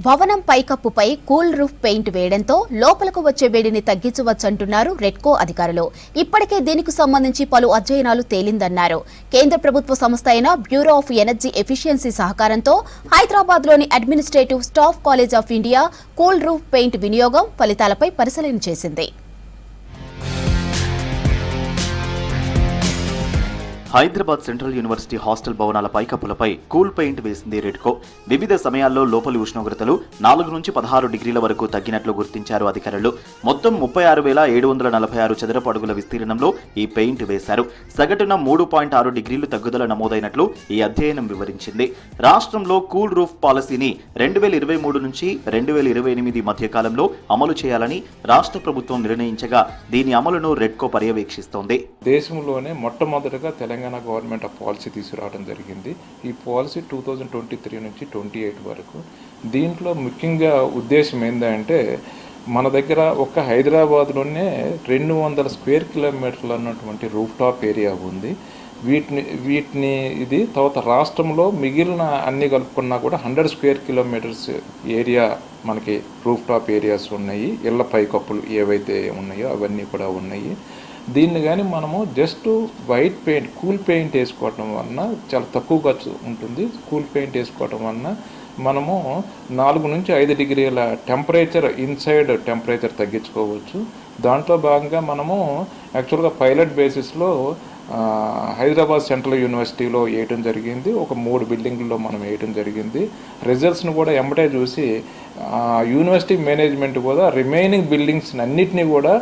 భవనం పైకప్పుపై cool roof paint వేయడంతో లోపలకు వచ్చే వేడిని తగ్గించవచ్చంటున్నారు రెడ్కో అధికారులు. ఇప్పటికే దీనికి సంబంధించి పలు అధ్యయనాలు తేలిందన్నారు. కేంద్ర ప్రభుత్వ సంస్థ అయిన బ్యూరో ఆఫ్ ఎనర్జీ ఎఫిషియన్సీ సహకారంతో హైదరాబాద్లోని administrative staff college of India cool roof paint వినియోగం ఫలితాలపై పరిశీలన చేసింది. హైదరాబాద్ సెంట్రల్ యూనివర్సిటీ హాస్టల్ భవనాల పైకప్పులపై కూల్ పెయింట్ వేసింది రెడ్కో. వివిధ సమయాల్లో లోపలి ఉష్ణోగ్రతలు 4 నుంచి 16 డిగ్రీల వరకు తగ్గినట్లు గుర్తించారు అధికారులు. మొత్తం 36,746 చదరపు అడుగుల విస్తీర్ణంలో ఈ పెయింట్ వేశారు. సగటున 3.6 డిగ్రీలు తగ్గుదల నమోదైనట్లు ఈ అధ్యయనం వివరించింది. రాష్ట్రంలో కూల్ రూఫ్ పాలసీని 2023 నుంచి 2028 మధ్య కాలంలో అమలు చేయాలని రాష్ట్ర ప్రభుత్వం నిర్ణయించగా దీని అమలును రెడ్కో పర్యవేక్షిస్తోంది. దేశంలోనే మొట్టమొదటిగా తెలంగాణ గవర్నమెంట్ ఆ పాలసీ తీసుకురావడం జరిగింది. ఈ పాలసీ 2023 నుంచి 28 వరకు. దీంట్లో ముఖ్యంగా ఉద్దేశం ఏంటంటే మన దగ్గర ఒక్క హైదరాబాద్లోనే 200 స్క్వేర్ కిలోమీటర్లు అన్నటువంటి రూఫ్ టాప్ ఏరియా ఉంది. వీటిని ఇది తర్వాత రాష్ట్రంలో మిగిలిన అన్ని కలుపుకున్నా కూడా 100 స్క్వేర్ కిలోమీటర్స్ ఏరియా మనకి రూఫ్ టాప్ ఏరియాస్ ఉన్నాయి. ఇళ్ల పైకప్పులు ఏవైతే ఉన్నాయో అవన్నీ కూడా ఉన్నాయి. దీన్ని కానీ మనము just white paint cool paint వేసుకోవటం వలన చాలా తక్కువ ఖర్చు ఉంటుంది. కూల్ పెయింట్ వేసుకోవటం వలన మనము 4 నుంచి 5 డిగ్రీల టెంపరేచర్ ఇన్సైడ్ టెంపరేచర్ తగ్గించుకోవచ్చు. దాంట్లో భాగంగా మనము యాక్చువల్గా పైలట్ బేసిస్లో హైదరాబాద్ సెంట్రల్ యూనివర్సిటీలో వేయటం జరిగింది. ఒక 3 బిల్డింగ్లలో మనం వేయటం జరిగింది. రిజల్ట్స్ని కూడా ఎమ్మటే చూసి యూనివర్సిటీ మేనేజ్మెంట్ కూడా రిమైనింగ్ బిల్డింగ్స్ అన్నిటినీ కూడా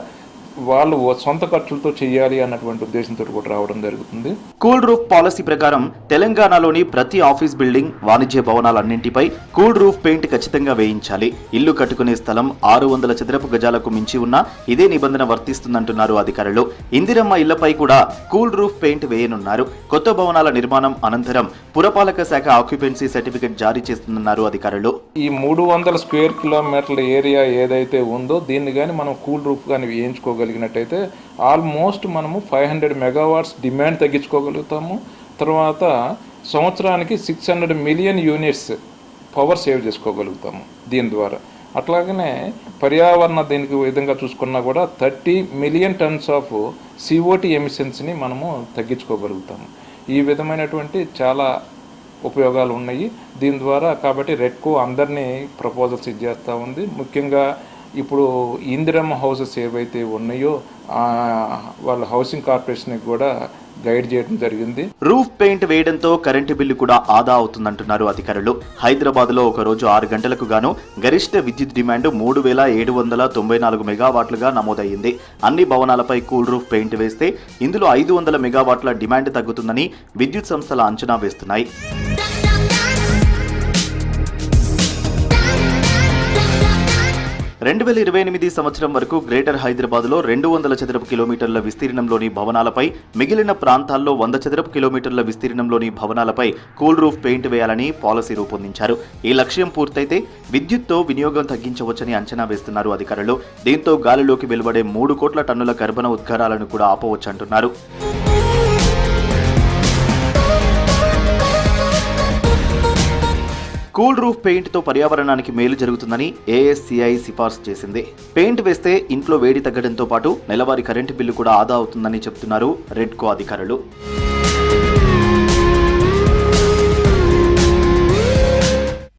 వాళ్ళు సొంత ఖర్చులతో చేయాలి అన్నటువంటి ఉద్దేశంతో కూడా రావడం జరుగుతుంది. కూల్ రూఫ్ పాలసీ ప్రకారం తెలంగాణలోని ప్రతి ఆఫీస్ బిల్డింగ్, వాణిజ్య భవనాలన్నింటిపై కూల్ రూఫ్ పెయింట్ ఖచ్చితంగా వేయించాలి. ఇల్లు కట్టుకునే స్థలం 600 చదరపు గజాలకు మించి ఉన్నా ఇదే నిబంధన వర్తిస్తుందంటున్నారు అధికారులు. ఇందిరమ్మ ఇళ్లపై కూడా కూల్ రూఫ్ పెయింట్ వేయనున్నారు. కొత్త భవనాల నిర్మాణం అనంతరం పురపాలక శాఖ ఆక్యుపెన్సీ సర్టిఫికెట్ జారీ చేస్తుందన్నారు అధికారులు. ఈ 300 స్క్వేర్ కిలోమీటర్ల ఏరియా ఏదైతే ఉందో దీన్ని కానీ మనం కూల్ రూఫ్ కానీ వేయించుకోగలిగినట్టయితే ఆల్మోస్ట్ మనము 500 మెగావాట్స్ డిమాండ్ తగ్గించుకోగలుగుతాము. తర్వాత సంవత్సరానికి 600 మిలియన్ యూనిట్స్ పవర్ సేవ్ చేసుకోగలుగుతాము దీని ద్వారా. అట్లాగనే పర్యావరణ దీనికి విధంగా చూసుకున్నా కూడా 30 మిలియన్ టన్స్ ఆఫ్ CO2 ఎమిషన్స్ని మనము తగ్గించుకోగలుగుతాము. ఈ విధమైనటువంటి చాలా ఉపయోగాలు ఉన్నాయి దీని ద్వారా. కాబట్టి రెడ్కో అందరినీ ప్రపోజల్స్ ఇచ్చేస్తూ ఉంది. ముఖ్యంగా ఇప్పుడు ఇందిరమ్మ హౌసెస్ ఏవైతే ఉన్నాయో వాళ్ళ హౌసింగ్ కార్పొరేషన్కి కూడా గైడ్ చేయడం జరిగింది. రూఫ్ పెయింట్ వేయడంతో కరెంటు బిల్లు కూడా ఆదా అవుతుందంటున్నారు అధికారులు. హైదరాబాద్ లో ఒక రోజు 6 గంటలకు గాను గరిష్ట విద్యుత్ డిమాండ్ 3,794 మెగావాట్లుగా నమోదయ్యింది. అన్ని భవనాలపై కూల్ రూఫ్ పెయింట్ వేస్తే ఇందులో 500 మెగావాట్ల డిమాండ్ తగ్గుతుందని విద్యుత్ సంస్థల అంచనా వేస్తున్నాయి. 2028 సంవత్సరం వరకు గ్రేటర్ హైదరాబాద్లో 200 చదరపు కిలోమీటర్ల విస్తీర్ణంలోని భవనాలపై, మిగిలిన ప్రాంతాల్లో 100 చదరపు కిలోమీటర్ల విస్తీర్ణంలోని భవనాలపై కూల్ రూఫ్ పెయింట్ వేయాలని పాలసీ రూపొందించారు. ఈ లక్ష్యం పూర్తయితే విద్యుత్తో వినియోగం తగ్గించవచ్చని అంచనా వేస్తున్నారు అధికారులు. దీంతో గాలిలోకి వెలువడే 3 కోట్ల టన్నుల కర్బన ఉద్గారాలను కూడా ఆపవచ్చంటున్నారు. కూల్ రూఫ్ పెయింట్ తో పర్యావరణానికి మేలు జరుగుతుందని ASCI సిఫార్సు చేసింది. పెయింట్ వేస్తే ఇంట్లో వేడి తగ్గడంతో పాటు నెలవారీ కరెంటు బిల్లు కూడా ఆదా అవుతుందని చెప్తున్నారు రెడ్కో అధికారులు.